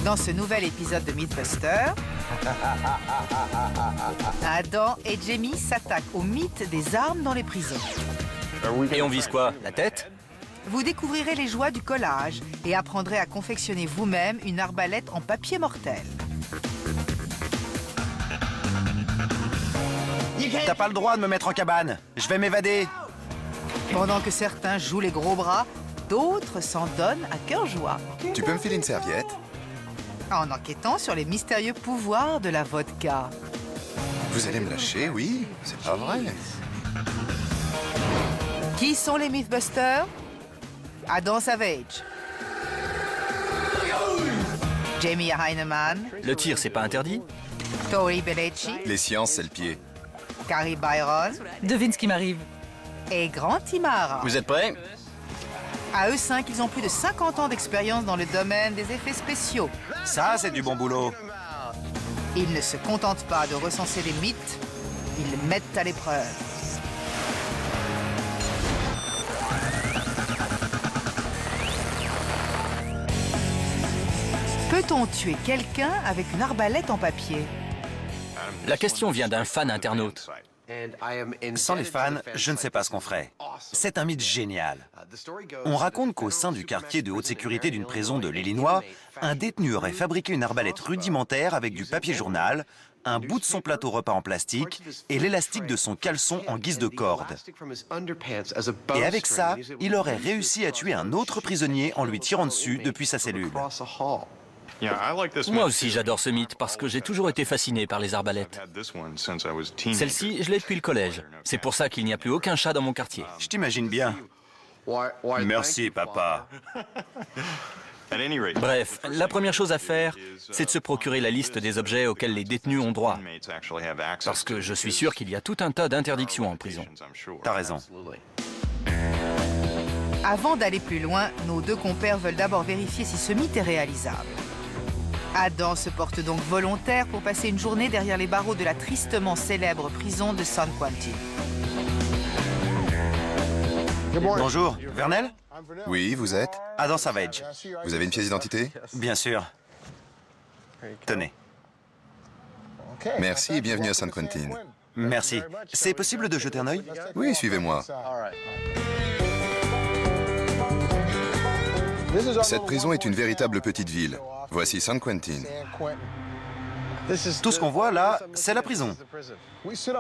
Dans ce nouvel épisode de Mythbusters, Adam et Jamie s'attaquent au mythe des armes dans les prisons. Et on vise quoi? La tête? Vous découvrirez les joies du collage et apprendrez à confectionner vous-même une arbalète en papier mortel. T'as pas le droit de me mettre en cabane. Je vais m'évader. Pendant que certains jouent les gros bras, d'autres s'en donnent à cœur joie. Tu peux me filer une serviette? En enquêtant sur les mystérieux pouvoirs de la vodka. Vous allez me lâcher, oui? C'est pas vrai. Qui sont les Mythbusters? Adam Savage, Jamie Heineman, Le tir, c'est pas interdit? Tori Belleci, Les sciences, c'est le pied. Carrie Byron Devine ce qui m'arrive. et Grant Imara. Vous êtes prêts? À eux cinq, ils ont plus de 50 ans d'expérience dans le domaine des effets spéciaux. Ça, c'est du bon boulot. Ils ne se contentent pas de recenser les mythes, ils les mettent à l'épreuve. Peut-on tuer quelqu'un avec une arbalète en papier? La question vient d'un fan internaute. Sans les fans, je ne sais pas ce qu'on ferait. C'est un mythe génial. On raconte qu'au sein du quartier de haute sécurité d'une prison de l'Illinois, un détenu aurait fabriqué une arbalète rudimentaire avec du papier journal, un bout de son plateau repas en plastique et l'élastique de son caleçon en guise de corde. Et avec ça, il aurait réussi à tuer un autre prisonnier en lui tirant dessus depuis sa cellule. Moi aussi, j'adore ce mythe parce que j'ai toujours été fasciné par les arbalètes. Celle-ci, je l'ai depuis le collège. C'est pour ça qu'il n'y a plus aucun chat dans mon quartier. Je t'imagine bien. Merci, papa. Bref, la première chose à faire, c'est de se procurer la liste des objets auxquels les détenus ont droit. Parce que je suis sûr qu'il y a tout un tas d'interdictions en prison. T'as raison. Avant d'aller plus loin, nos deux compères veulent d'abord vérifier si ce mythe est réalisable. Adam se porte donc volontaire pour passer une journée derrière les barreaux de la tristement célèbre prison de San Quentin. Bonjour, Vernel? Oui, vous êtes? Adam Savage. Vous avez une pièce d'identité? Bien sûr. Tenez. Merci et bienvenue à San Quentin. Merci. C'est possible de jeter un œil? Oui, suivez-moi. Cette prison est une véritable petite ville. Voici San Quentin. Tout ce qu'on voit là, c'est la prison.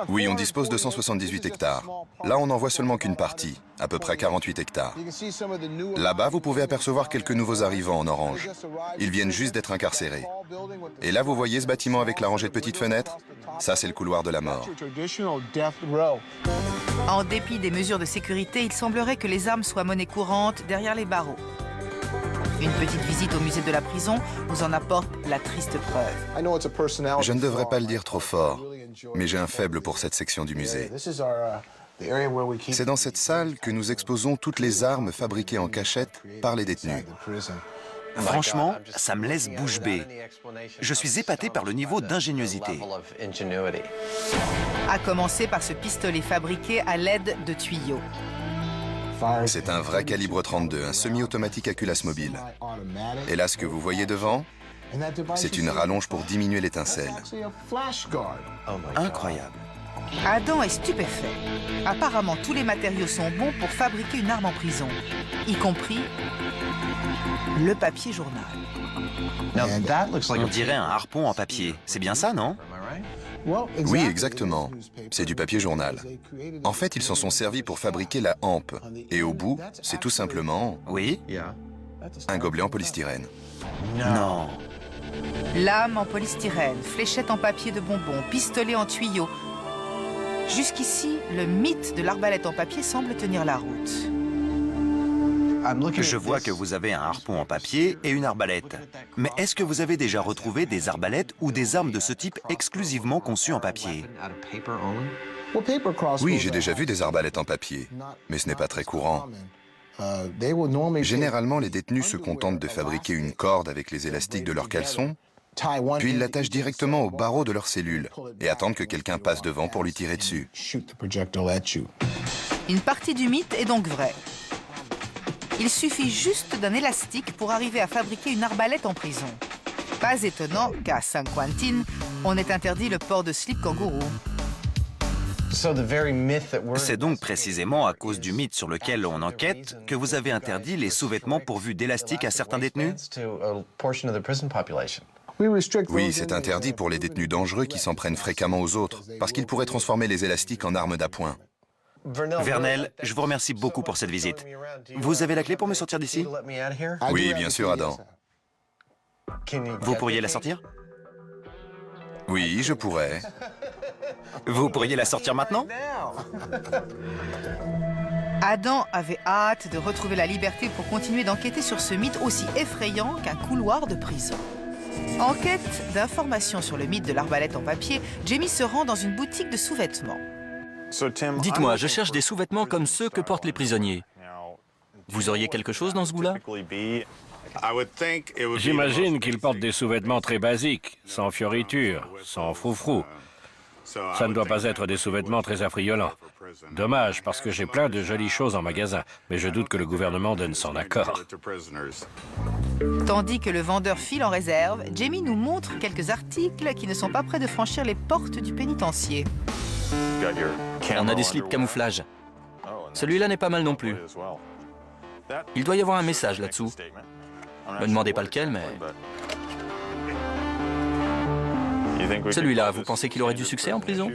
Oui, on dispose de 178 hectares. Là, on n'en voit seulement qu'une partie, à peu près 48 hectares. Là-bas, vous pouvez apercevoir quelques nouveaux arrivants en orange. Ils viennent juste d'être incarcérés. Et là, vous voyez ce bâtiment avec la rangée de petites fenêtres? Ça, c'est le couloir de la mort. En dépit des mesures de sécurité, il semblerait que les armes soient monnaie courante derrière les barreaux. Une petite visite au musée de la prison nous en apporte la triste preuve. Je ne devrais pas le dire trop fort, mais j'ai un faible pour cette section du musée. C'est dans cette salle que nous exposons toutes les armes fabriquées en cachette par les détenus. Franchement, ça me laisse bouche bée. Je suis épaté par le niveau d'ingéniosité. À commencer par ce pistolet fabriqué à l'aide de tuyaux. C'est un vrai calibre 32, un semi-automatique à culasse mobile. Et là, ce que vous voyez devant, c'est une rallonge pour diminuer l'étincelle. Incroyable. Adam est stupéfait. Apparemment, tous les matériaux sont bons pour fabriquer une arme en prison, y compris le papier journal. On dirait un harpon en papier. C'est bien ça, non? Oui, exactement. C'est du papier journal. En fait, ils s'en sont servis pour fabriquer la hampe. Et au bout, c'est tout simplement Oui? un gobelet en polystyrène. Non. Lame en polystyrène, fléchette en papier de bonbons, pistolet en tuyaux. Jusqu'ici, le mythe de l'arbalète en papier semble tenir la route. Je vois que vous avez un harpon en papier et une arbalète. Mais est-ce que vous avez déjà retrouvé des arbalètes ou des armes de ce type exclusivement conçues en papier? Oui, j'ai déjà vu des arbalètes en papier, mais ce n'est pas très courant. Généralement, les détenus se contentent de fabriquer une corde avec les élastiques de leur caleçon, puis ils l'attachent directement au barreau de leur cellule et attendent que quelqu'un passe devant pour lui tirer dessus. Une partie du mythe est donc vraie. Il suffit juste d'un élastique pour arriver à fabriquer une arbalète en prison. Pas étonnant qu'à San Quentin, on ait interdit le port de slip kangourou. C'est donc précisément à cause du mythe sur lequel on enquête que vous avez interdit les sous-vêtements pourvus d'élastiques à certains détenus? Oui, c'est interdit pour les détenus dangereux qui s'en prennent fréquemment aux autres, parce qu'ils pourraient transformer les élastiques en armes d'appoint. Vernel, je vous remercie beaucoup pour cette visite. Vous avez la clé pour me sortir d'ici? Oui, bien sûr, Adam. Vous pourriez la sortir? Oui, je pourrais. Vous pourriez la sortir maintenant? Adam avait hâte de retrouver la liberté pour continuer d'enquêter sur ce mythe aussi effrayant qu'un couloir de prison. En quête d'informations sur le mythe de l'arbalète en papier, Jamie se rend dans une boutique de sous-vêtements. Dites-moi, je cherche des sous-vêtements comme ceux que portent les prisonniers. Vous auriez quelque chose dans ce goût-là? J'imagine qu'ils portent des sous-vêtements très basiques, sans fioritures, sans froufrou. Ça ne doit pas être des sous-vêtements très affriolants. Dommage, parce que j'ai plein de jolies choses en magasin, mais je doute que le gouvernement donne son accord. Tandis que le vendeur file en réserve, Jamie nous montre quelques articles qui ne sont pas près de franchir les portes du pénitencier. On a des slips camouflage. Celui-là n'est pas mal non plus. Il doit y avoir un message là-dessous. Me demandez pas lequel, mais... Celui-là, vous pensez qu'il aurait du succès en prison?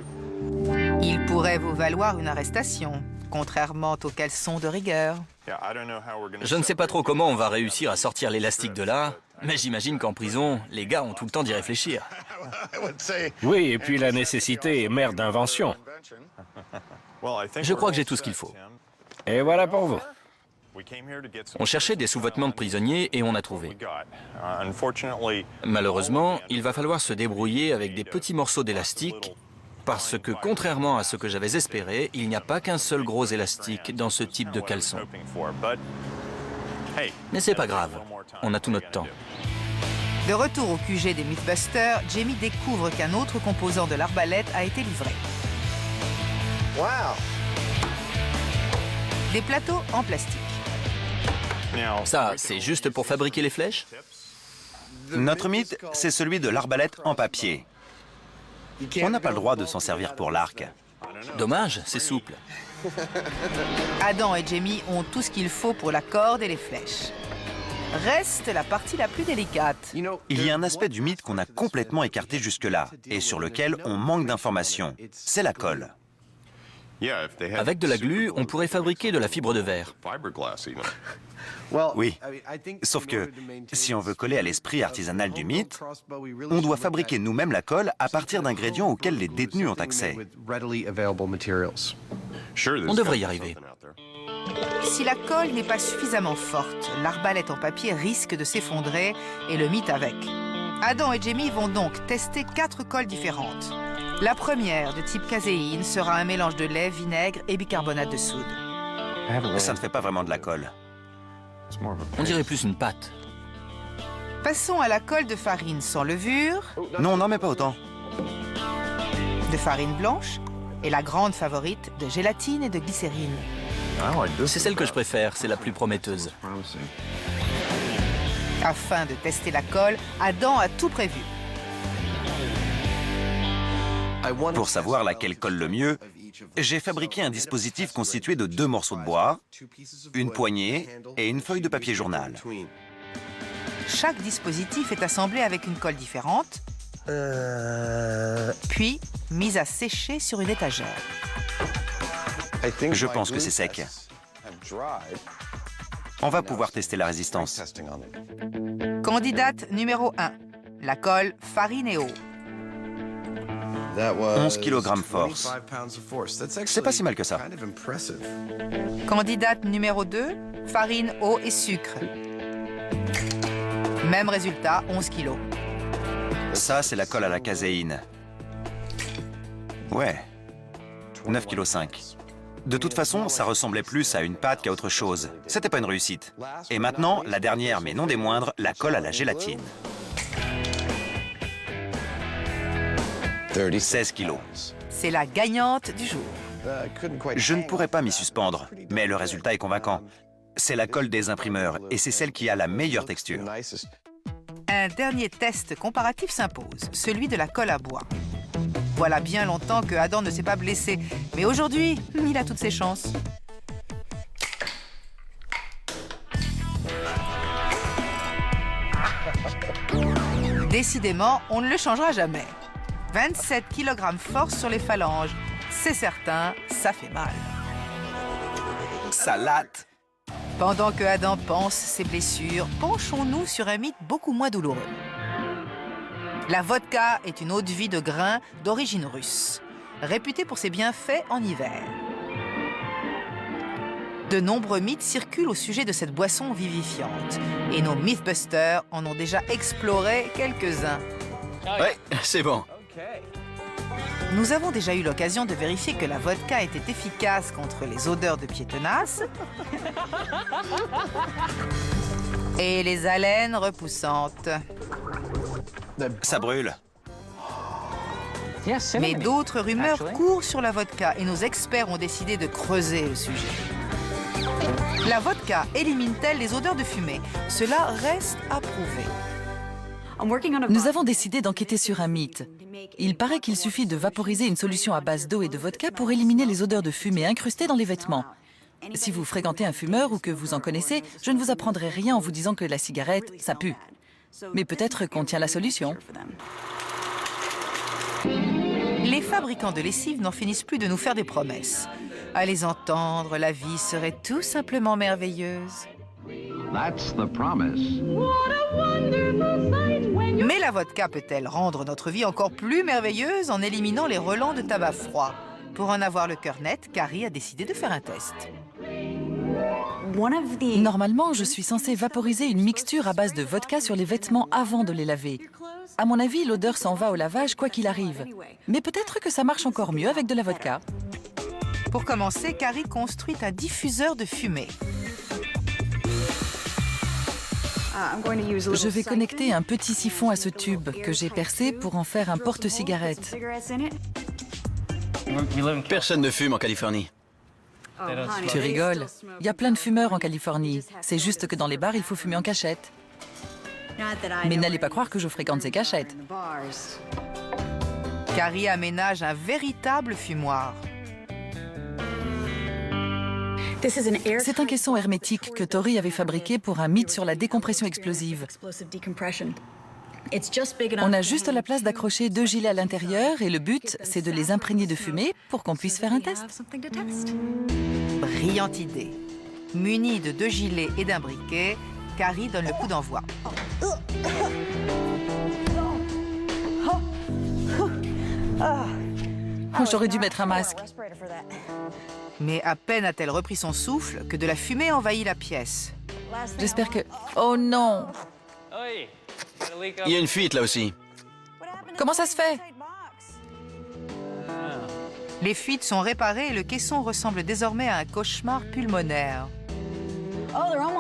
Il pourrait vous valoir une arrestation, contrairement aux caleçons de rigueur. Je ne sais pas trop comment on va réussir à sortir l'élastique de là, mais j'imagine qu'en prison, les gars ont tout le temps d'y réfléchir. Oui, et puis la nécessité est mère d'invention. Je crois que j'ai tout ce qu'il faut. Et voilà pour vous. On cherchait des sous-vêtements de prisonniers et on a trouvé. Malheureusement, il va falloir se débrouiller avec des petits morceaux d'élastique parce que, contrairement à ce que j'avais espéré, il n'y a pas qu'un seul gros élastique dans ce type de caleçon. Mais c'est pas grave, on a tout notre temps. De retour au QG des Mythbusters, Jamie découvre qu'un autre composant de l'arbalète a été livré. Des plateaux en plastique. Ça, c'est juste pour fabriquer les flèches? Notre mythe, c'est celui de l'arbalète en papier. On n'a pas le droit de s'en servir pour l'arc. Dommage, c'est souple. Adam et Jamie ont tout ce qu'il faut pour la corde et les flèches. Reste la partie la plus délicate. Il y a un aspect du mythe qu'on a complètement écarté jusque-là et sur lequel on manque d'informations. C'est la colle. Avec de la glu, on pourrait fabriquer de la fibre de verre. Oui, sauf que si on veut coller à l'esprit artisanal du mythe, on doit fabriquer nous-mêmes la colle à partir d'ingrédients auxquels les détenus ont accès. On devrait y arriver. Si la colle n'est pas suffisamment forte, l'arbalète en papier risque de s'effondrer et le mythe avec. Adam et Jamie vont donc tester 4 colles différentes. La première, de type caséine, sera un mélange de lait, vinaigre et bicarbonate de soude. Ça ne fait pas vraiment de la colle. On dirait plus une pâte. Passons à la colle de farine sans levure, Non, n'en mets pas autant. de farine blanche et la grande favorite de gélatine et de glycérine. C'est celle que je préfère, c'est la plus prometteuse. Afin de tester la colle, Adam a tout prévu. Pour savoir laquelle colle le mieux, j'ai fabriqué un dispositif constitué de 2 morceaux de bois, une poignée et une feuille de papier journal. Chaque dispositif est assemblé avec une colle différente, puis mise à sécher sur une étagère. Je pense que c'est sec. On va pouvoir tester la résistance. Candidate numéro 1, la colle farine et eau. 11 kg force. C'est pas si mal que ça. Candidate numéro 2, farine, eau et sucre. Même résultat, 11 kilos. Ça, c'est la colle à la caséine. Ouais, 9,5 kg. De toute façon, ça ressemblait plus à une pâte qu'à autre chose. C'était pas une réussite. Et maintenant, la dernière, mais non des moindres, la colle à la gélatine. 16 kilos. C'est la gagnante du jour. Je ne pourrais pas m'y suspendre, mais le résultat est convaincant. C'est la colle des imprimeurs et c'est celle qui a la meilleure texture. Un dernier test comparatif s'impose, celui de la colle à bois. Voilà bien longtemps que Adam ne s'est pas blessé, mais aujourd'hui, il a toutes ses chances. Décidément, on ne le changera jamais. 27 kg force sur les phalanges. C'est certain, ça fait mal. Ça latte. Pendant que Adam pense ses blessures, penchons-nous sur un mythe beaucoup moins douloureux. La vodka est une eau-de-vie de grains d'origine russe, réputée pour ses bienfaits en hiver. De nombreux mythes circulent au sujet de cette boisson vivifiante, et nos Mythbusters en ont déjà exploré quelques-uns. Ouais, c'est bon. Nous avons déjà eu l'occasion de vérifier que la vodka était efficace contre les odeurs de pieds tenaces et les haleines repoussantes. Ça brûle. Mais d'autres rumeurs courent sur la vodka et nos experts ont décidé de creuser le sujet. La vodka élimine-t-elle les odeurs de fumée? Cela reste à prouver. Nous avons décidé d'enquêter sur un mythe. Il paraît qu'il suffit de vaporiser une solution à base d'eau et de vodka pour éliminer les odeurs de fumée incrustées dans les vêtements. Si vous fréquentez un fumeur ou que vous en connaissez, je ne vous apprendrai rien en vous disant que la cigarette, ça pue. Mais peut-être qu'on tient la solution. Les fabricants de lessive n'en finissent plus de nous faire des promesses. À les entendre, la vie serait tout simplement merveilleuse. Mais la vodka peut-elle rendre notre vie encore plus merveilleuse en éliminant les relents de tabac froid? Pour en avoir le cœur net, Carrie a décidé de faire un test. Normalement, je suis censée vaporiser une mixture à base de vodka sur les vêtements avant de les laver. À mon avis, l'odeur s'en va au lavage quoi qu'il arrive. Mais peut-être que ça marche encore mieux avec de la vodka. Pour commencer, Carrie construit un diffuseur de fumée. Je vais connecter un petit siphon à ce tube que j'ai percé pour en faire un porte-cigarette. Personne ne fume en Californie. Tu rigoles. Il y a plein de fumeurs en Californie. C'est juste que dans les bars, il faut fumer en cachette. Mais n'allez pas croire que je fréquente ces cachettes. Carrie aménage un véritable fumoir. C'est un caisson hermétique que Tori avait fabriqué pour un mythe sur la décompression explosive. On a juste la place d'accrocher 2 gilets à l'intérieur et le but, c'est de les imprégner de fumée pour qu'on puisse faire un test. Brillante idée. Munie de 2 gilets et d'un briquet, Carrie donne le coup d'envoi. Oh, j'aurais dû mettre un masque. Mais à peine a-t-elle repris son souffle que de la fumée envahit la pièce. J'espère que... Oh non! Il y a une fuite là aussi. Comment ça se fait? Les fuites sont réparées et le caisson ressemble désormais à un cauchemar pulmonaire.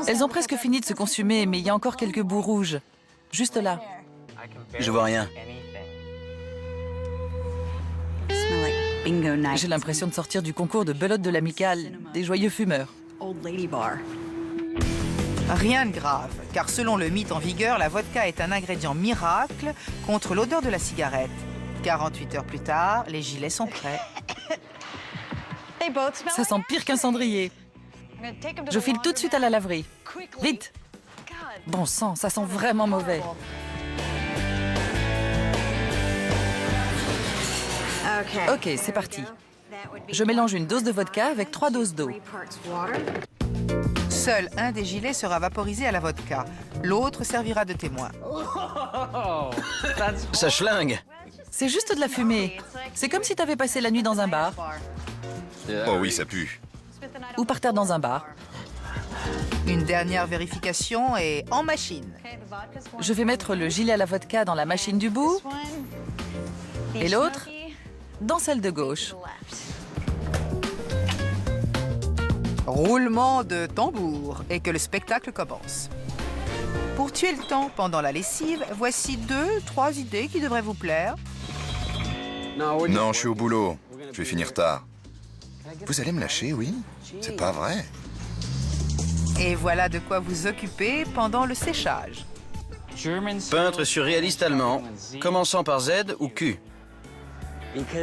Elles ont presque fini de se consumer, mais il y a encore quelques bouts rouges. Juste là. Je vois rien. J'ai l'impression de sortir du concours de belote de l'amicale des joyeux fumeurs. Rien de grave, car selon le mythe en vigueur, la vodka est un ingrédient miracle contre l'odeur de la cigarette. 48 heures plus tard, les gilets sont prêts. Ça sent pire qu'un cendrier. Je file tout de suite à la laverie. Vite! Bon sang, ça sent vraiment mauvais. Ok, c'est parti. Je mélange une dose de vodka avec 3 doses d'eau. Seul un des gilets sera vaporisé à la vodka. L'autre servira de témoin. Ça schlingue. C'est juste de la fumée. C'est comme si t'avais passé la nuit dans un bar. Oh oui, ça pue. Ou par terre dans un bar. Une dernière vérification et en machine. Je vais mettre le gilet à la vodka dans la machine du bout et l'autre dans celle de gauche. Roulement de tambour et que le spectacle commence. Pour tuer le temps pendant la lessive, voici 2-3 idées qui devraient vous plaire. Non, je suis au boulot. Je vais finir tard. Vous allez me lâcher, oui? C'est pas vrai. Et voilà de quoi vous occuper pendant le séchage. Peintre surréaliste allemand, commençant par Z ou Q.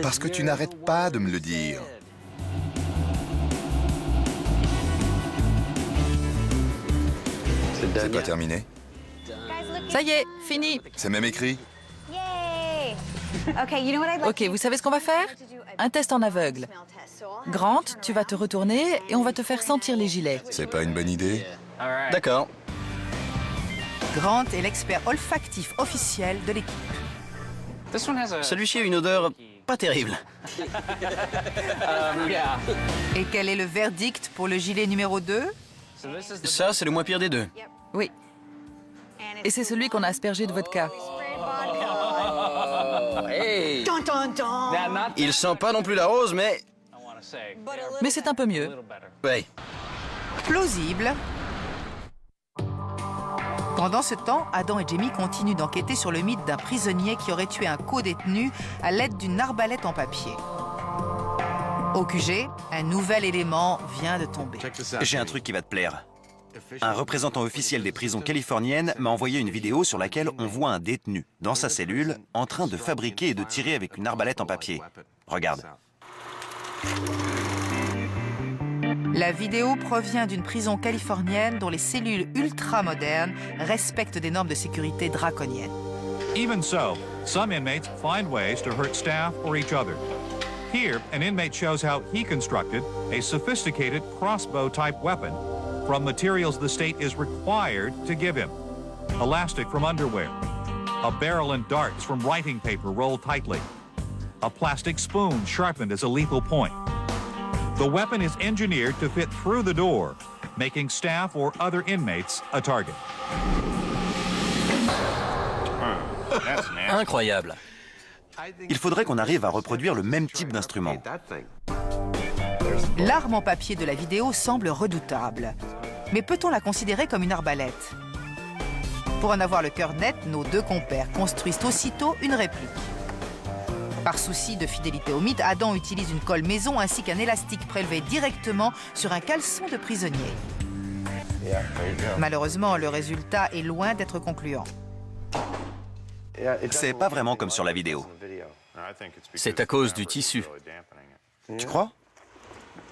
Parce que tu n'arrêtes pas de me le dire. C'est pas terminé? Ça y est, fini. C'est même écrit? Ok, vous savez ce qu'on va faire? Un test en aveugle. Grant, tu vas te retourner et on va te faire sentir les gilets. C'est pas une bonne idée? D'accord. Grant est l'expert olfactif officiel de l'équipe. Celui-ci a une odeur pas terrible. Et quel est le verdict pour le gilet numéro 2? Ça, c'est le moins pire des deux. Oui. Et c'est celui qu'on a aspergé de vodka. Il sent pas non plus la rose, mais... Mais c'est un peu mieux. Ouais. Plausible. Pendant ce temps, Adam et Jamie continuent d'enquêter sur le mythe d'un prisonnier qui aurait tué un co-détenu à l'aide d'une arbalète en papier. Au QG, un nouvel élément vient de tomber. J'ai un truc qui va te plaire. Un représentant officiel des prisons californiennes m'a envoyé une vidéo sur laquelle on voit un détenu, dans sa cellule, en train de fabriquer et de tirer avec une arbalète en papier. Regarde. La vidéo provient d'une prison californienne dont les cellules ultra-modernes respectent des normes de sécurité draconiennes. Even so, some inmates find ways to hurt staff or each other. Here, an inmate shows how he constructed a sophisticated crossbow-type weapon from materials the state is required to give him. Elastic from underwear, a barrel and darts from writing paper rolled tightly, a plastic spoon sharpened as a lethal point. The weapon is engineered to fit through the door, making staff or other inmates a target. Incroyable. Il faudrait qu'on arrive à reproduire le même type d'instrument. L'arme en papier de la vidéo semble redoutable. Mais peut-on la considérer comme une arbalète? Pour en avoir le cœur net, nos deux compères construisent aussitôt une réplique. Par souci de fidélité au mythe, Adam utilise une colle maison ainsi qu'un élastique prélevé directement sur un caleçon de prisonnier. Malheureusement, le résultat est loin d'être concluant. C'est pas vraiment comme sur la vidéo. C'est à cause du tissu. Tu crois?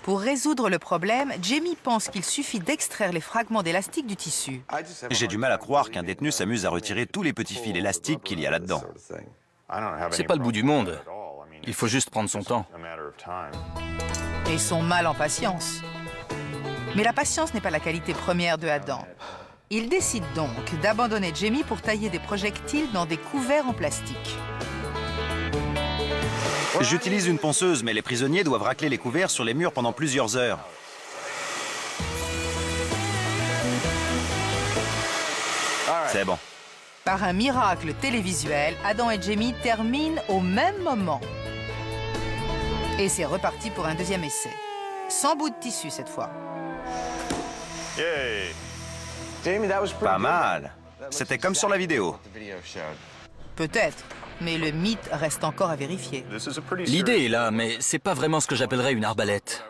Pour résoudre le problème, Jamie pense qu'il suffit d'extraire les fragments d'élastique du tissu. J'ai du mal à croire qu'un détenu s'amuse à retirer tous les petits fils élastiques qu'il y a là-dedans. C'est pas le bout du monde. Il faut juste prendre son temps. Et son mal en patience. Mais la patience n'est pas la qualité première de Adam. Il décide donc d'abandonner Jamie pour tailler des projectiles dans des couverts en plastique. J'utilise une ponceuse, mais les prisonniers doivent racler les couverts sur les murs pendant plusieurs heures. C'est bon. Par un miracle télévisuel, Adam et Jamie terminent au même moment. Et c'est reparti pour un deuxième essai. Sans bout de tissu cette fois. Pas mal. C'était comme sur la vidéo. Peut-être, mais le mythe reste encore à vérifier. L'idée est là, mais c'est pas vraiment ce que j'appellerais une arbalète.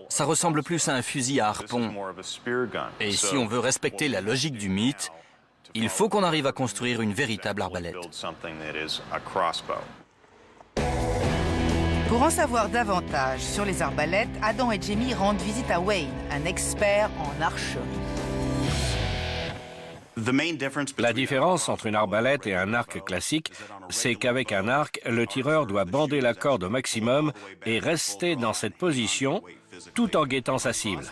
Ça ressemble plus à un fusil à harpon. Et si on veut respecter la logique du mythe, il faut qu'on arrive à construire une véritable arbalète. Pour en savoir davantage sur les arbalètes, Adam et Jamie rendent visite à Wayne, un expert en archerie. La différence entre une arbalète et un arc classique, c'est qu'avec un arc, le tireur doit bander la corde au maximum et rester dans cette position tout en guettant sa cible.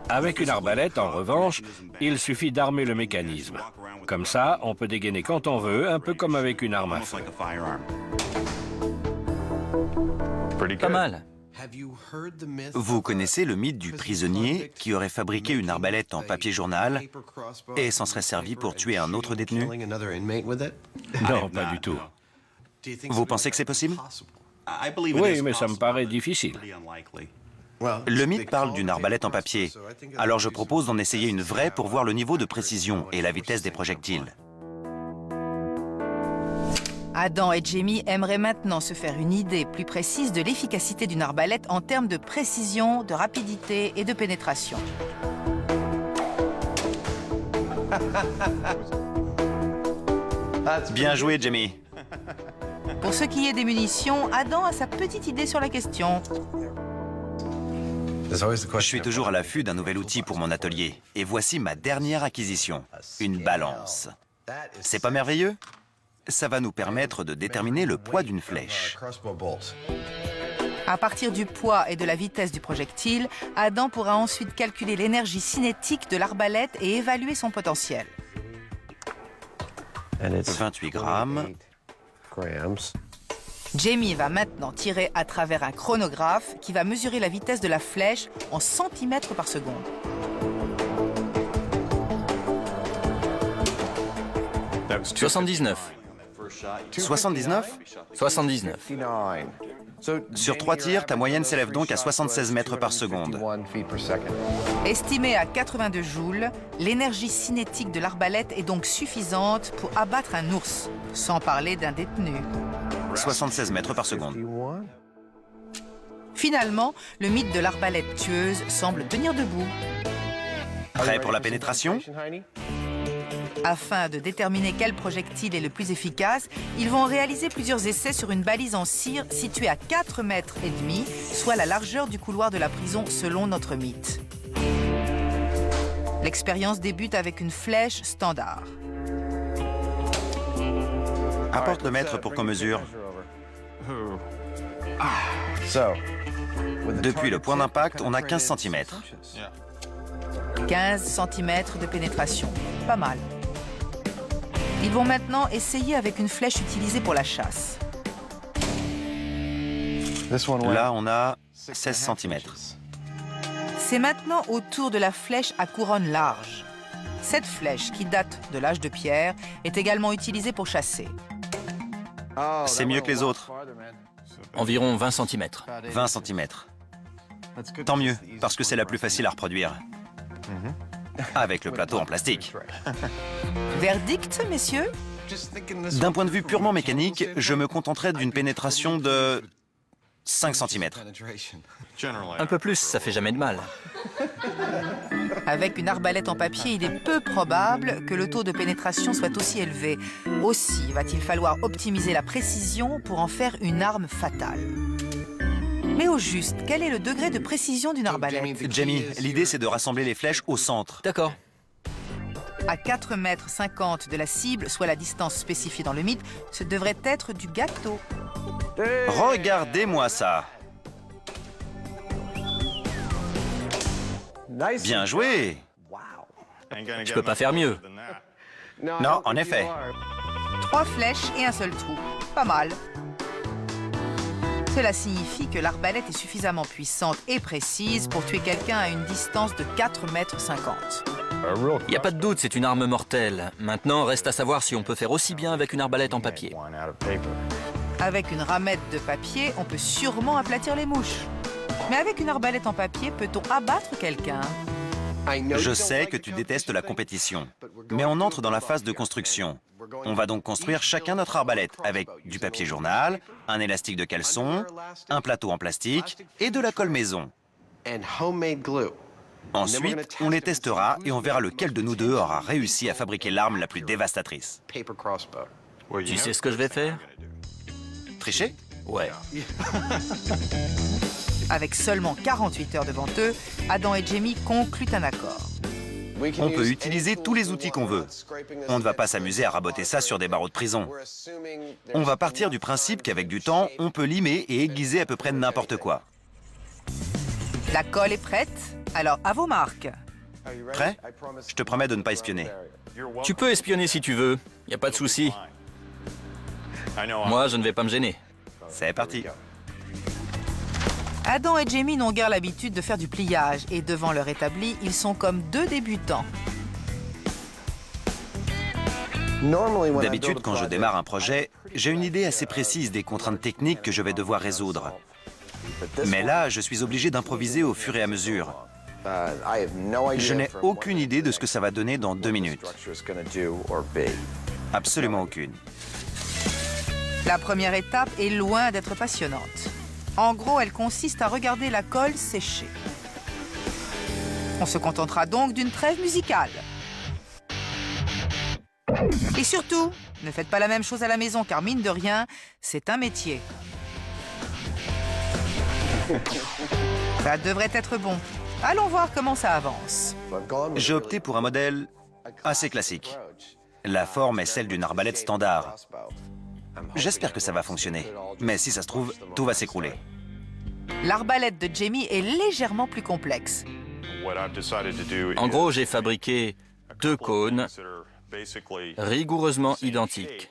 Avec une arbalète, en revanche, il suffit d'armer le mécanisme. Comme ça, on peut dégainer quand on veut, un peu comme avec une arme à feu. Pas mal. Vous connaissez le mythe du prisonnier qui aurait fabriqué une arbalète en papier journal et s'en serait servi pour tuer un autre détenu? Non, pas du tout. Vous pensez que c'est possible? Oui, mais ça me paraît difficile. Le mythe parle d'une arbalète en papier. Alors je propose d'en essayer une vraie pour voir le niveau de précision et la vitesse des projectiles. Adam et Jamie aimeraient maintenant se faire une idée plus précise de l'efficacité d'une arbalète en termes de précision, de rapidité et de pénétration. Bien joué, Jamie. Pour ce qui est des munitions, Adam a sa petite idée sur la question. Je suis toujours à l'affût d'un nouvel outil pour mon atelier. Et voici ma dernière acquisition, une balance. C'est pas merveilleux? Ça va nous permettre de déterminer le poids d'une flèche. À partir du poids et de la vitesse du projectile, Adam pourra ensuite calculer l'énergie cinétique de l'arbalète et évaluer son potentiel. 28 grammes. Jamie va maintenant tirer à travers un chronographe qui va mesurer la vitesse de la flèche en centimètres par seconde. « 79. 79? 79. Sur 3 tirs, ta moyenne s'élève donc à 76 mètres par seconde. Estimée à 82 joules, l'énergie cinétique de l'arbalète est donc suffisante pour abattre un ours, sans parler d'un détenu. 76 mètres par seconde. Finalement, le mythe de l'arbalète tueuse semble tenir debout. Prêt pour la pénétration? Afin de déterminer quel projectile est le plus efficace, ils vont réaliser plusieurs essais sur une balise en cire située à 4,5 mètres, soit la largeur du couloir de la prison selon notre mythe. L'expérience débute avec une flèche standard. Apporte le mètre pour qu'on mesure. Depuis le point d'impact, on a 15 cm. 15 cm de pénétration, pas mal. Ils vont maintenant essayer avec une flèche utilisée pour la chasse. Là, on a 16 cm. C'est maintenant au tour de la flèche à couronne large. Cette flèche, qui date de l'âge de pierre, est également utilisée pour chasser. C'est mieux que les autres. Environ 20 cm. 20 cm. Tant mieux, parce que c'est la plus facile à reproduire. Avec le plateau en plastique. Verdict, messieurs? D'un point de vue purement mécanique, je me contenterai d'une pénétration de 5 cm. Un peu plus, ça fait jamais de mal. Avec une arbalète en papier, il est peu probable que le taux de pénétration soit aussi élevé. Aussi va-t-il falloir optimiser la précision pour en faire une arme fatale. Mais au juste, quel est le degré de précision d'une arbalète? Jamie, l'idée c'est de rassembler les flèches au centre. D'accord. À 4,50 mètres de la cible, soit la distance spécifiée dans le mythe, ce devrait être du gâteau. Regardez-moi ça. Bien joué. Je peux pas faire mieux. Non, en effet. 3 flèches et un seul trou. Pas mal. Cela signifie que l'arbalète est suffisamment puissante et précise pour tuer quelqu'un à une distance de 4,50 mètres. Il n'y a pas de doute, c'est une arme mortelle. Maintenant, reste à savoir si on peut faire aussi bien avec une arbalète en papier. Avec une ramette de papier, on peut sûrement aplatir les mouches. Mais avec une arbalète en papier, peut-on abattre quelqu'un? Je sais que tu détestes la compétition, mais on entre dans la phase de construction. On va donc construire chacun notre arbalète avec du papier journal, un élastique de caleçon, un plateau en plastique et de la colle maison. Ensuite, on les testera et on verra lequel de nous deux aura réussi à fabriquer l'arme la plus dévastatrice. Tu sais ce que je vais faire? Tricher? Ouais. Avec seulement 48 heures devant eux, Adam et Jamie concluent un accord. On peut utiliser tous les outils qu'on veut. On ne va pas s'amuser à raboter ça sur des barreaux de prison. On va partir du principe qu'avec du temps, on peut limer et aiguiser à peu près n'importe quoi. La colle est prête, alors à vos marques. Prêt? Je te promets de ne pas espionner. Tu peux espionner si tu veux, y a pas de souci. Moi, je ne vais pas me gêner. C'est parti. Adam et Jamie n'ont guère l'habitude de faire du pliage et devant leur établi, ils sont comme deux débutants. D'habitude, quand je démarre un projet, j'ai une idée assez précise des contraintes techniques que je vais devoir résoudre. Mais là, je suis obligé d'improviser au fur et à mesure. Je n'ai aucune idée de ce que ça va donner dans 2 minutes. Absolument aucune. La première étape est loin d'être passionnante. En gros, elle consiste à regarder la colle sécher. On se contentera donc d'une trêve musicale. Et surtout, ne faites pas la même chose à la maison, car mine de rien, c'est un métier. Ça devrait être bon. Allons voir comment ça avance. J'ai opté pour un modèle assez classique. La forme est celle d'une arbalète standard. J'espère que ça va fonctionner. Mais si ça se trouve, tout va s'écrouler. L'arbalète de Jamie est légèrement plus complexe. En gros, j'ai fabriqué 2 cônes rigoureusement identiques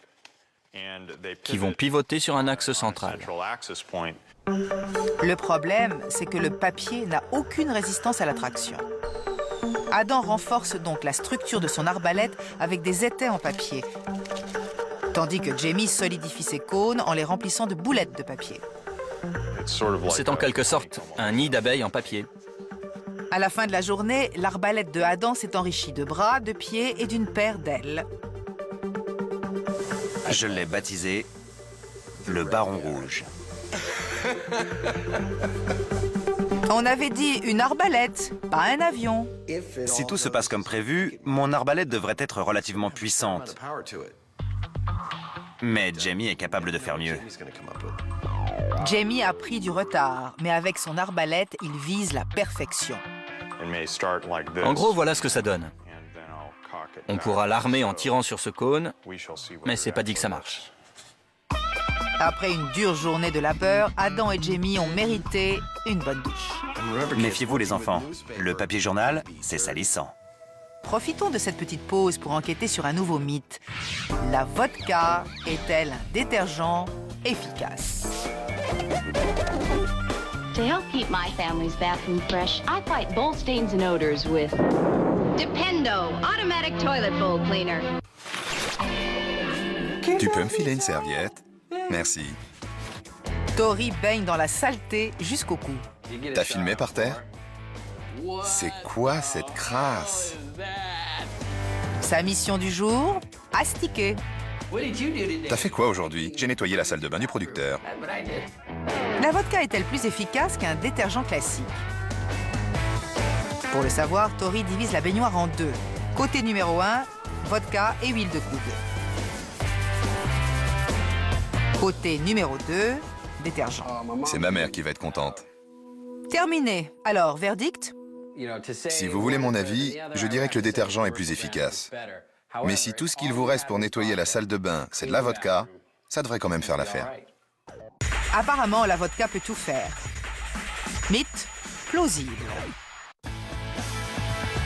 qui vont pivoter sur un axe central. Le problème, c'est que le papier n'a aucune résistance à la traction. Adam renforce donc la structure de son arbalète avec des étais en papier, tandis que Jamie solidifie ses cônes en les remplissant de boulettes de papier. C'est en quelque sorte un nid d'abeilles en papier. À la fin de la journée, l'arbalète de Adam s'est enrichie de bras, de pieds et d'une paire d'ailes. Je l'ai baptisé le Baron Rouge. On avait dit une arbalète, pas un avion. Si tout se passe comme prévu, mon arbalète devrait être relativement puissante. Mais Jamie est capable de faire mieux. Jamie a pris du retard, mais avec son arbalète, il vise la perfection. En gros, voilà ce que ça donne. On pourra l'armer en tirant sur ce cône, mais c'est pas dit que ça marche. Après une dure journée de labeur, Adam et Jamie ont mérité une bonne douche. Méfiez-vous les enfants, le papier journal, c'est salissant. Profitons de cette petite pause pour enquêter sur un nouveau mythe. La vodka est-elle un détergent efficace? To help keep my family's bathroom fresh, I fight bowl stains and odors with Dependo Automatic Toilet Bowl Cleaner. Tu peux me filer une serviette? Merci. Tori baigne dans la saleté jusqu'au cou. T'as filmé par terre? C'est quoi cette crasse? Sa mission du jour, astiquer. T'as fait quoi aujourd'hui? J'ai nettoyé la salle de bain du producteur. La vodka est-elle plus efficace qu'un détergent classique? Pour le savoir, Tori divise la baignoire en 2. Côté numéro 1, vodka et huile de coude. Côté numéro 2, détergent. C'est ma mère qui va être contente. Terminé. Alors, verdict? Si vous voulez mon avis, je dirais que le détergent est plus efficace. Mais si tout ce qu'il vous reste pour nettoyer la salle de bain, c'est de la vodka, ça devrait quand même faire l'affaire. Apparemment, la vodka peut tout faire. Mythe plausible.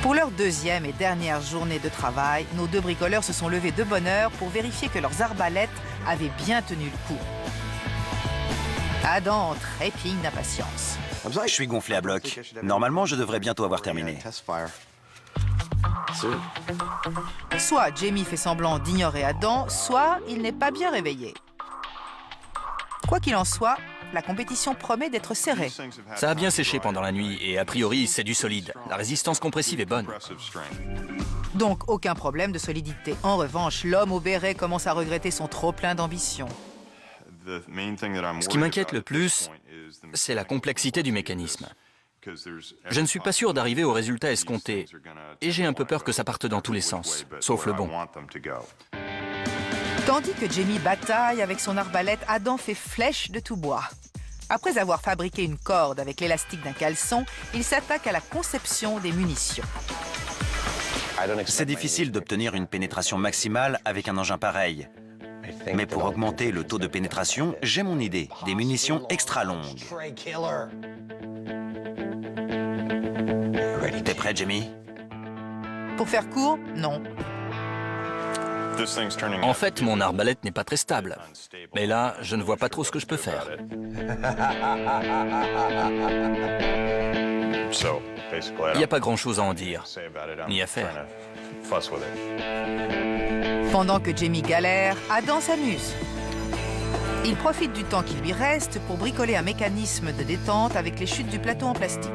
Pour leur deuxième et dernière journée de travail, nos 2 bricoleurs se sont levés de bonne heure pour vérifier que leurs arbalètes avaient bien tenu le coup. Adam trépigne d'impatience. Je suis gonflé à bloc. Normalement, je devrais bientôt avoir terminé. Soit Jamie fait semblant d'ignorer Adam, soit il n'est pas bien réveillé. Quoi qu'il en soit, la compétition promet d'être serrée. Ça a bien séché pendant la nuit et a priori, c'est du solide. La résistance compressive est bonne. Donc aucun problème de solidité. En revanche, l'homme au béret commence à regretter son trop-plein d'ambition. Ce qui m'inquiète le plus, c'est la complexité du mécanisme. Je ne suis pas sûr d'arriver au résultat escompté et j'ai un peu peur que ça parte dans tous les sens, sauf le bon. Tandis que Jamie bataille avec son arbalète, Adam fait flèche de tout bois. Après avoir fabriqué une corde avec l'élastique d'un caleçon, il s'attaque à la conception des munitions. C'est difficile d'obtenir une pénétration maximale avec un engin pareil. Mais pour augmenter le taux de pénétration, j'ai mon idée, des munitions extra longues. T'es prêt, Jamie? Pour faire court, non. En fait, mon arbalète n'est pas très stable. Mais là, je ne vois pas trop ce que je peux faire. Il n'y a pas grand-chose à en dire, ni à faire. Pendant que Jamie galère, Adam s'amuse. Il profite du temps qui lui reste pour bricoler un mécanisme de détente avec les chutes du plateau en plastique.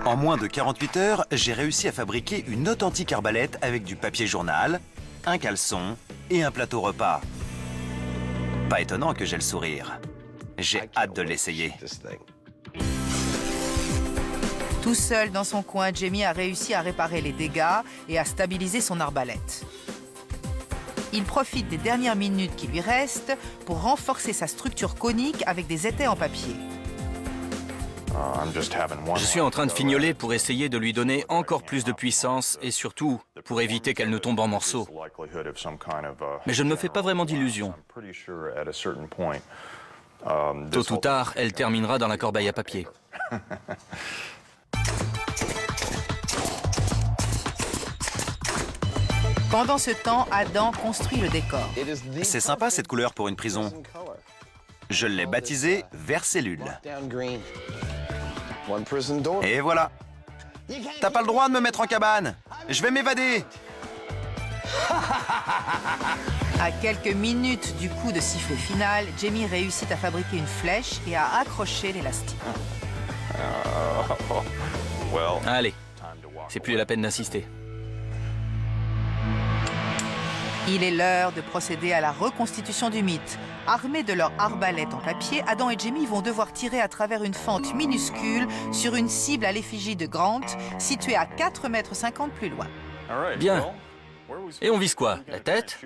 En moins de 48 heures, j'ai réussi à fabriquer une authentique arbalète avec du papier journal, un caleçon et un plateau repas. Pas étonnant que j'ai le sourire. J'ai hâte de l'essayer. Tout seul dans son coin, Jamie a réussi à réparer les dégâts et à stabiliser son arbalète. Il profite des dernières minutes qui lui restent pour renforcer sa structure conique avec des étais en papier. Je suis en train de fignoler pour essayer de lui donner encore plus de puissance et surtout pour éviter qu'elle ne tombe en morceaux. Mais je ne me fais pas vraiment d'illusions. Tôt ou tard, elle terminera dans la corbeille à papier. Pendant ce temps, Adam construit le décor. C'est sympa cette couleur pour une prison. Je l'ai baptisé Vert Cellule. Et voilà. T'as pas le droit de me mettre en cabane. Je vais m'évader. À quelques minutes du coup de sifflet final, Jamie réussit à fabriquer une flèche et à accrocher l'élastique. Allez, c'est plus la peine d'insister. Il est l'heure de procéder à la reconstitution du mythe. Armés de leur arbalète en papier, Adam et Jamie vont devoir tirer à travers une fente minuscule sur une cible à l'effigie de Grant, située à 4,50 m plus loin. Bien. Et on vise quoi? La tête?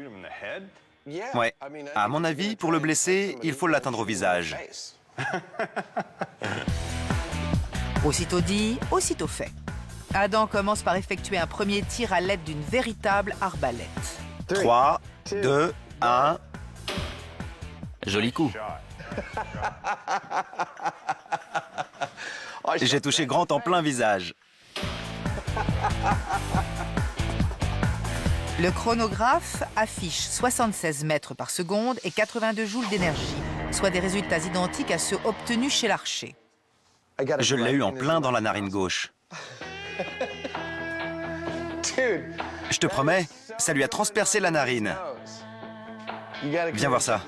Ouais. À mon avis, pour le blesser, il faut l'atteindre au visage. Aussitôt dit, aussitôt fait. Adam commence par effectuer un premier tir à l'aide d'une véritable arbalète. 3, 2, 1... Joli coup. J'ai touché Grant en plein visage. Le chronographe affiche 76 mètres par seconde et 82 joules d'énergie, soit des résultats identiques à ceux obtenus chez l'archer. Je l'ai eu en plein dans la narine gauche. Je te promets, ça lui a transpercé la narine. Viens voir ça.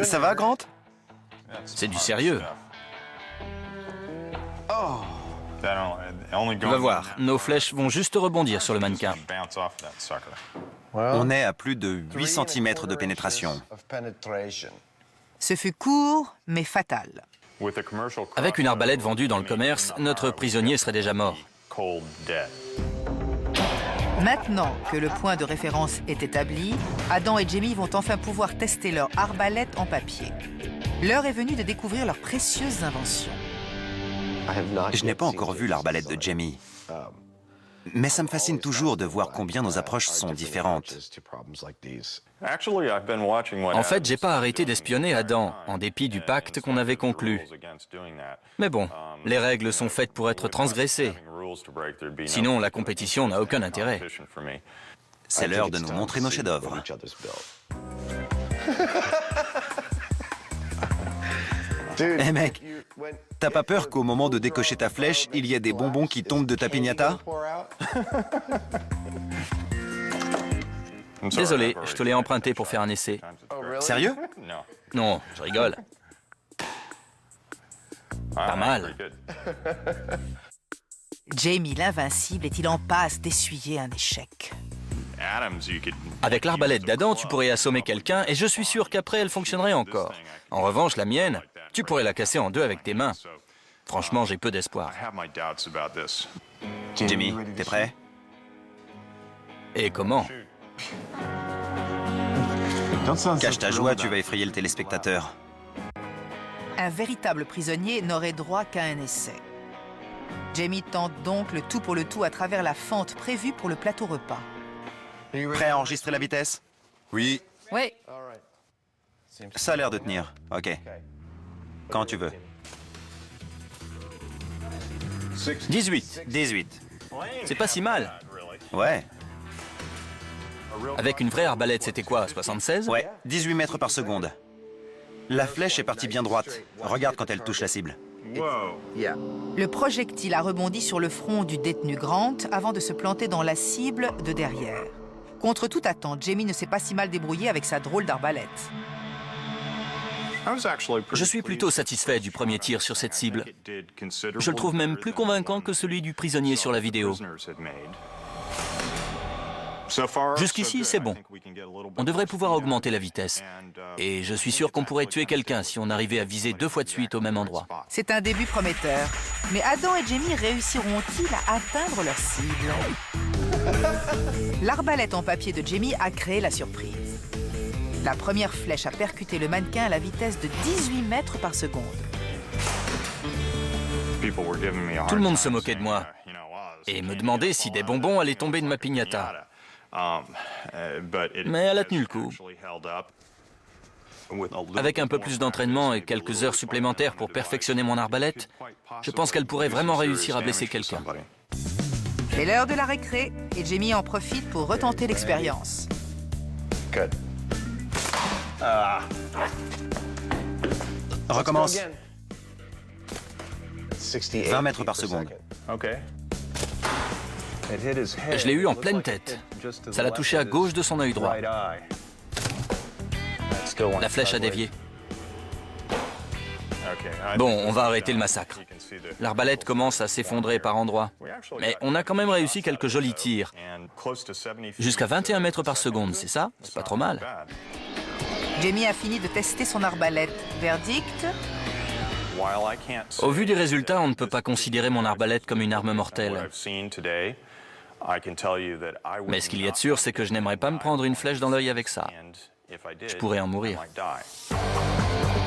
Ça va, Grant? C'est du sérieux. Tu vas voir, nos flèches vont juste rebondir sur le mannequin. On est à plus de 8 cm de pénétration. Ce fut court, mais fatal. Avec une arbalète vendue dans le commerce, notre prisonnier serait déjà mort. Maintenant que le point de référence est établi, Adam et Jamie vont enfin pouvoir tester leur arbalète en papier. L'heure est venue de découvrir leur précieuse invention. Je n'ai pas encore vu l'arbalète de Jamie. Mais ça me fascine toujours de voir combien nos approches sont différentes. En fait, j'ai pas arrêté d'espionner Adam, en dépit du pacte qu'on avait conclu. Mais bon, les règles sont faites pour être transgressées. Sinon, la compétition n'a aucun intérêt. C'est l'heure de nous montrer nos chefs-d'œuvre. Hé mec, t'as pas peur qu'au moment de décocher ta flèche, il y ait des bonbons qui tombent de ta piñata? Désolé, je te l'ai emprunté pour faire un essai. Sérieux? Non, je rigole. Pas mal. Jamie l'invincible est-il en passe d'essuyer un échec? Avec l'arbalète d'Adam, tu pourrais assommer quelqu'un et je suis sûr qu'après, elle fonctionnerait encore. En revanche, la mienne, tu pourrais la casser en deux avec tes mains. Franchement, j'ai peu d'espoir. Jamie, t'es prêt? Et comment? Cache ta joie, tu vas effrayer le téléspectateur. Un véritable prisonnier n'aurait droit qu'à un essai. Jamie tente donc le tout pour le tout à travers la fente prévue pour le plateau repas. Prêt à enregistrer la vitesse? Oui, Oui. Ça a l'air de tenir. OK. Quand tu veux. 18. 18. C'est pas si mal. Ouais. Avec une vraie arbalète, c'était quoi, 76? Ouais, 18 mètres par seconde. La flèche est partie bien droite. Regarde quand elle touche la cible. Le projectile a rebondi sur le front du détenu Grant avant de se planter dans la cible de derrière. Contre toute attente, Jamie ne s'est pas si mal débrouillé avec sa drôle d'arbalète. Je suis plutôt satisfait du premier tir sur cette cible. Je le trouve même plus convaincant que celui du prisonnier sur la vidéo. Jusqu'ici, c'est bon. On devrait pouvoir augmenter la vitesse. Et je suis sûr qu'on pourrait tuer quelqu'un si on arrivait à viser 2 fois de suite au même endroit. C'est un début prometteur. Mais Adam et Jamie réussiront-ils à atteindre leur cible? L'arbalète en papier de Jamie a créé la surprise. La première flèche a percuté le mannequin à la vitesse de 18 mètres par seconde. Tout le monde se moquait de moi et me demandait si des bonbons allaient tomber de ma piñata. Mais elle a tenu le coup. Avec un peu plus d'entraînement et quelques heures supplémentaires pour perfectionner mon arbalète, je pense qu'elle pourrait vraiment réussir à blesser quelqu'un. C'est l'heure de la récré et Jamie en profite pour retenter l'expérience. Recommence. 20 mètres par seconde. Je l'ai eu en pleine tête. Ça l'a touché à gauche de son œil droit. La flèche a dévié. Bon, on va arrêter le massacre. L'arbalète commence à s'effondrer par endroits. Mais on a quand même réussi quelques jolis tirs. Jusqu'à 21 mètres par seconde, c'est ça? C'est pas trop mal. Jamie a fini de tester son arbalète. Verdict? Au vu des résultats, on ne peut pas considérer mon arbalète comme une arme mortelle. Mais ce qu'il y a de sûr, c'est que je n'aimerais pas me prendre une flèche dans l'œil avec ça. Je pourrais en mourir.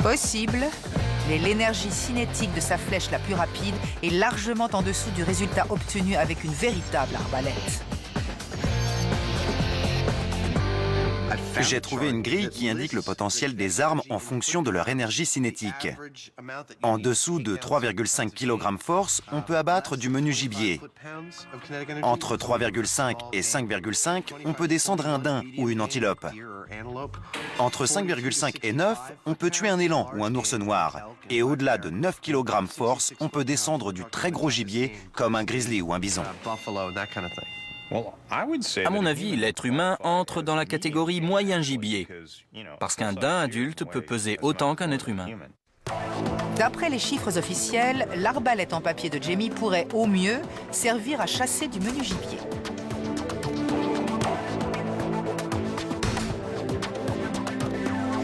Possible, mais l'énergie cinétique de sa flèche la plus rapide est largement en dessous du résultat obtenu avec une véritable arbalète. J'ai trouvé une grille qui indique le potentiel des armes en fonction de leur énergie cinétique. En dessous de 3,5 kg force, on peut abattre du menu gibier. Entre 3,5 et 5,5, on peut descendre un daim ou une antilope. Entre 5,5 et 9, on peut tuer un élan ou un ours noir. Et au-delà de 9 kg force, on peut descendre du très gros gibier comme un grizzly ou un bison. À mon avis, l'être humain entre dans la catégorie moyen gibier, parce qu'un daim adulte peut peser autant qu'un être humain. D'après les chiffres officiels, l'arbalète en papier de Jamie pourrait, au mieux, servir à chasser du menu gibier.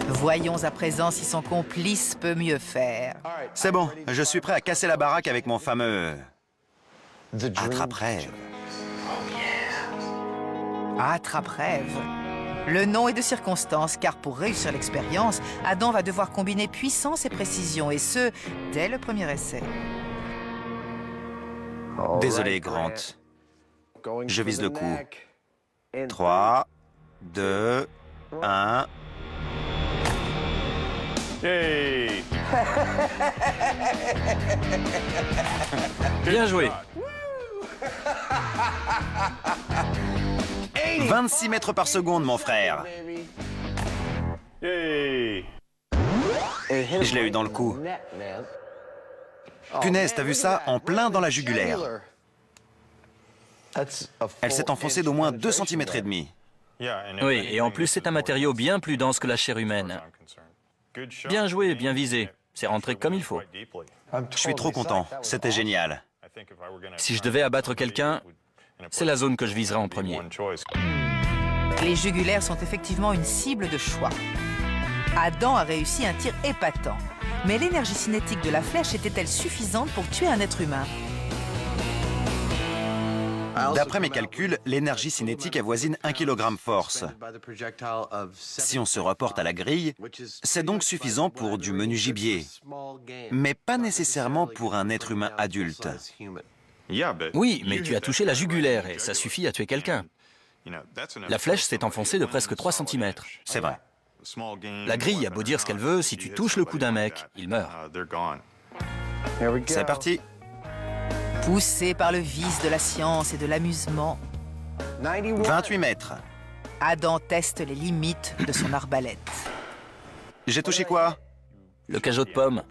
Voyons à présent si son complice peut mieux faire. C'est bon, je suis prêt à casser la baraque avec mon fameux attrape-rêve. Attrape-rêve. Le nom est de circonstance, car pour réussir l'expérience, Adam va devoir combiner puissance et précision, et ce, dès le premier essai. Désolé, Grant. Je vise le coup. 3, 2, 1... Hey! Bien joué. 26 mètres par seconde, mon frère. Hey! Je l'ai eu dans le cou. Punaise, t'as vu ça? En plein dans la jugulaire. Elle s'est enfoncée d'au moins 2,5 cm. Oui, et en plus, c'est un matériau bien plus dense que la chair humaine. Bien joué, bien visé. C'est rentré comme il faut. Je suis trop content. C'était génial. Si je devais abattre quelqu'un, c'est la zone que je viserais en premier. Les jugulaires sont effectivement une cible de choix. Adam a réussi un tir épatant. Mais l'énergie cinétique de la flèche était-elle suffisante pour tuer un être humain? D'après mes calculs, l'énergie cinétique avoisine 1 kg force. Si on se reporte à la grille, c'est donc suffisant pour du menu gibier, mais pas nécessairement pour un être humain adulte. Oui, mais tu as touché la jugulaire et ça suffit à tuer quelqu'un. La flèche s'est enfoncée de presque 3 cm. C'est vrai. La grille a beau dire ce qu'elle veut, si tu touches le cou d'un mec, il meurt. C'est parti. Poussé par le vice de la science et de l'amusement, 28 mètres. Adam teste les limites de son arbalète. J'ai touché quoi? Le cajot de pomme.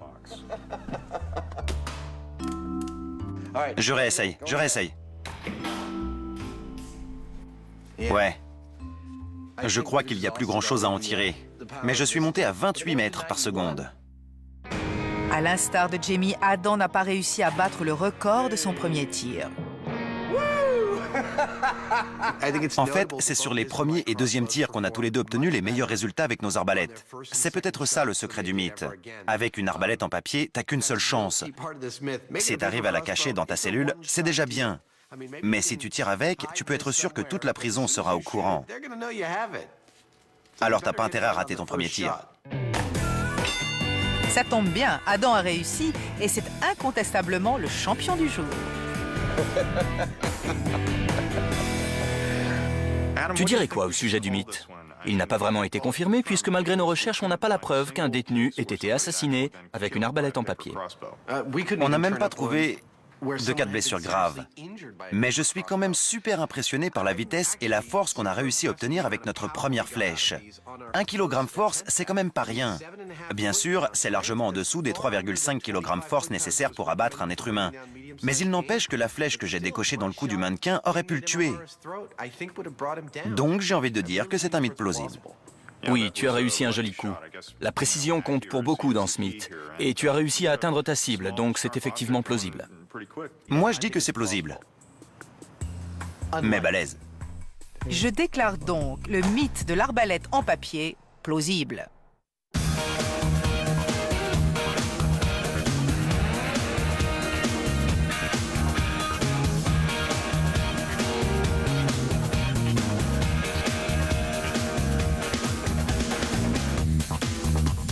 Je réessaye, je réessaye. Ouais. Je crois qu'il y a plus grand-chose à en tirer. Mais je suis monté à 28 mètres par seconde. À l'instar de Jamie, Adam n'a pas réussi à battre le record de son premier tir. En fait, c'est sur les premiers et deuxièmes tirs qu'on a tous les deux obtenu les meilleurs résultats avec nos arbalètes. C'est peut-être ça le secret du mythe. Avec une arbalète en papier, t'as qu'une seule chance. Si t'arrives à la cacher dans ta cellule, c'est déjà bien. Mais si tu tires avec, tu peux être sûr que toute la prison sera au courant. Alors t'as pas intérêt à rater ton premier tir. Ça tombe bien, Adam a réussi et c'est incontestablement le champion du jour. Tu dirais quoi au sujet du mythe? Il n'a pas vraiment été confirmé puisque malgré nos recherches, on n'a pas la preuve qu'un détenu ait été assassiné avec une arbalète en papier. On n'a même pas trouvé de cas de blessures graves. Mais je suis quand même super impressionné par la vitesse et la force qu'on a réussi à obtenir avec notre première flèche. 1 kg force, c'est quand même pas rien. Bien sûr, c'est largement en dessous des 3,5 kg force nécessaires pour abattre un être humain. Mais il n'empêche que la flèche que j'ai décochée dans le cou du mannequin aurait pu le tuer. Donc j'ai envie de dire que c'est un mythe plausible. Oui, tu as réussi un joli coup. La précision compte pour beaucoup dans ce mythe. Et tu as réussi à atteindre ta cible, donc c'est effectivement plausible. Moi, je dis que c'est plausible. Mais balèze. Je déclare donc le mythe de l'arbalète en papier plausible.